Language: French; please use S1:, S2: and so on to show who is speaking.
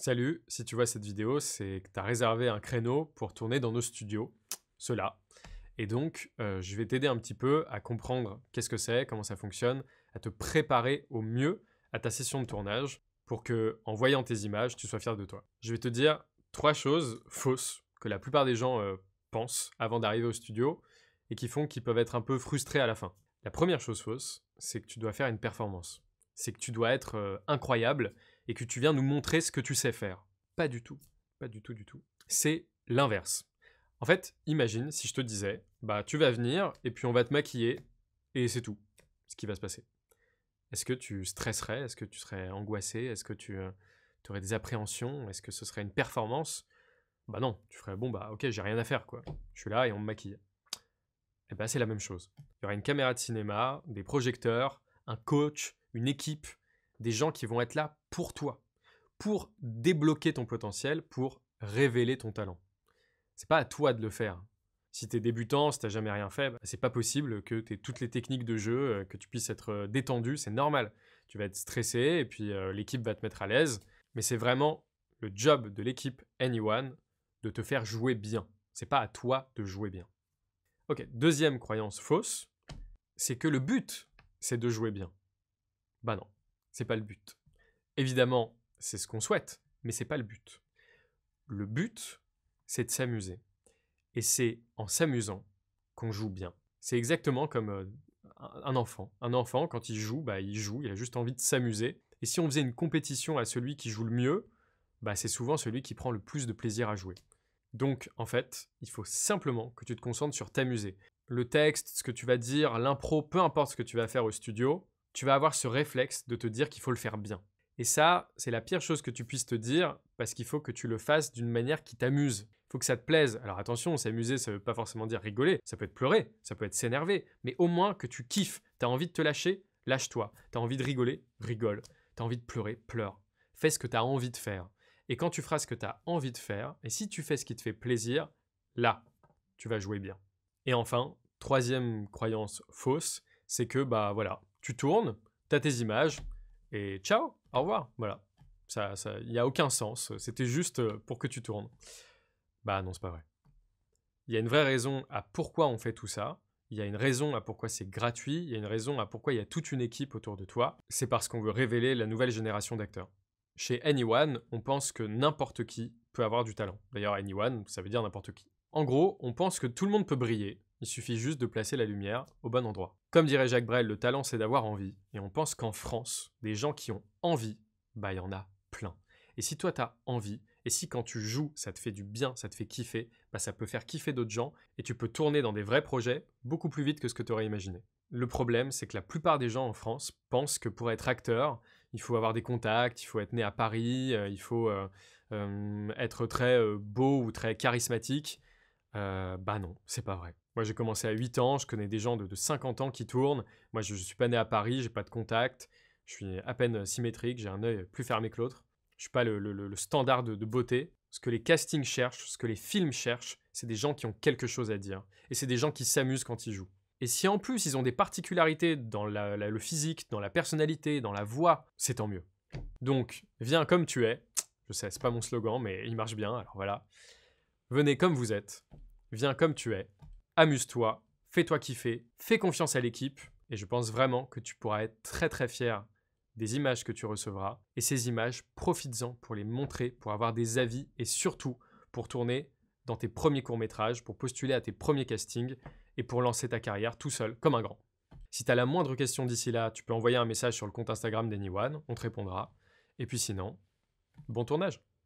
S1: Salut, si tu vois cette vidéo, c'est que tu as réservé un créneau pour tourner dans nos studios, ceux-là. Et donc, je vais t'aider un petit peu à comprendre qu'est-ce que c'est, comment ça fonctionne, à te préparer au mieux à ta session de tournage pour que, en voyant tes images, tu sois fier de toi. Je vais te dire 3 choses fausses que la plupart des gens pensent avant d'arriver au studio et qui font qu'ils peuvent être un peu frustrés à la fin. La première chose fausse, c'est que tu dois faire une performance. C'est que tu dois être incroyable et que tu viens nous montrer ce que tu sais faire. Pas du tout. Pas du tout, du tout. C'est l'inverse. En fait, imagine si je te disais, bah tu vas venir et puis on va te maquiller et c'est tout ce qui va se passer. Est-ce que tu stresserais? Est-ce que tu serais angoissé? Est-ce que tu aurais des appréhensions? Est-ce que ce serait une performance? Bah non, tu ferais bon bah ok, j'ai rien à faire quoi. Je suis là et on me maquille. Et bah c'est la même chose. Il y aura une caméra de cinéma, des projecteurs, un coach, une équipe, des gens qui vont être là pour toi, pour débloquer ton potentiel, pour révéler ton talent. C'est pas à toi de le faire. Si t'es débutant, si t'as jamais rien fait, bah, c'est pas possible que tu aies toutes les techniques de jeu, que tu puisses être détendu, c'est normal. Tu vas être stressé et puis l'équipe va te mettre à l'aise, mais c'est vraiment le job de l'équipe Anyone de te faire jouer bien. C'est pas à toi de jouer bien. Ok, deuxième croyance fausse, c'est que le but, c'est de jouer bien. Bah non, c'est pas le but. Évidemment, c'est ce qu'on souhaite, mais c'est pas le but. Le but, c'est de s'amuser. Et c'est en s'amusant qu'on joue bien. C'est exactement comme un enfant. Un enfant, quand il joue, il a juste envie de s'amuser. Et si on faisait une compétition à celui qui joue le mieux, bah c'est souvent celui qui prend le plus de plaisir à jouer. Donc, en fait, il faut simplement que tu te concentres sur t'amuser. Le texte, ce que tu vas dire, l'impro, peu importe ce que tu vas faire au studio, tu vas avoir ce réflexe de te dire qu'il faut le faire bien. Et ça, c'est la pire chose que tu puisses te dire parce qu'il faut que tu le fasses d'une manière qui t'amuse. Il faut que ça te plaise. Alors attention, s'amuser, ça ne veut pas forcément dire rigoler. Ça peut être pleurer, ça peut être s'énerver. Mais au moins que tu kiffes. Tu as envie de te lâcher, lâche-toi. Tu as envie de rigoler, rigole. Tu as envie de pleurer, pleure. Fais ce que tu as envie de faire. Et quand tu feras ce que tu as envie de faire, et si tu fais ce qui te fait plaisir, là, tu vas jouer bien. Et enfin, troisième croyance fausse, c'est que bah voilà, tu tournes, tu as tes images, et ciao, au revoir. Voilà. Il n'y a aucun sens. C'était juste pour que tu tournes. Bah non, c'est pas vrai. Il y a une vraie raison à pourquoi on fait tout ça. Il y a une raison à pourquoi c'est gratuit. Il y a une raison à pourquoi il y a toute une équipe autour de toi. C'est parce qu'on veut révéler la nouvelle génération d'acteurs. Chez Anyone, on pense que n'importe qui peut avoir du talent. D'ailleurs, Anyone, ça veut dire n'importe qui. En gros, on pense que tout le monde peut briller. Il suffit juste de placer la lumière au bon endroit. Comme dirait Jacques Brel, le talent c'est d'avoir envie. Et on pense qu'en France, des gens qui ont envie, bah il y en a plein. Et si toi t'as envie, et si quand tu joues ça te fait du bien, ça te fait kiffer, bah ça peut faire kiffer d'autres gens, et tu peux tourner dans des vrais projets beaucoup plus vite que ce que tu aurais imaginé. Le problème, c'est que la plupart des gens en France pensent que pour être acteur, il faut avoir des contacts, il faut être né à Paris, il faut être très beau ou très charismatique. Bah non, c'est pas vrai. Moi j'ai commencé à 8 ans, je connais des gens de 50 ans qui tournent. Moi je suis pas né à Paris, j'ai pas de contact, je suis à peine symétrique, j'ai un œil plus fermé que l'autre. Je suis pas le standard de beauté. Ce que les castings cherchent, ce que les films cherchent, c'est des gens qui ont quelque chose à dire. Et c'est des gens qui s'amusent quand ils jouent. Et si en plus ils ont des particularités dans le physique, dans la personnalité, dans la voix, c'est tant mieux. Donc, viens comme tu es. Je sais, c'est pas mon slogan, mais il marche bien, alors voilà. Venez comme vous êtes. Viens comme tu es. Amuse-toi. Fais-toi kiffer. Fais confiance à l'équipe. Et je pense vraiment que tu pourras être très très fier des images que tu recevras. Et ces images, profites-en pour les montrer, pour avoir des avis et surtout pour tourner dans tes premiers courts-métrages, pour postuler à tes premiers castings et pour lancer ta carrière tout seul, comme un grand. Si tu as la moindre question d'ici là, tu peux envoyer un message sur le compte Instagram d'Anyone, on te répondra. Et puis sinon, bon tournage!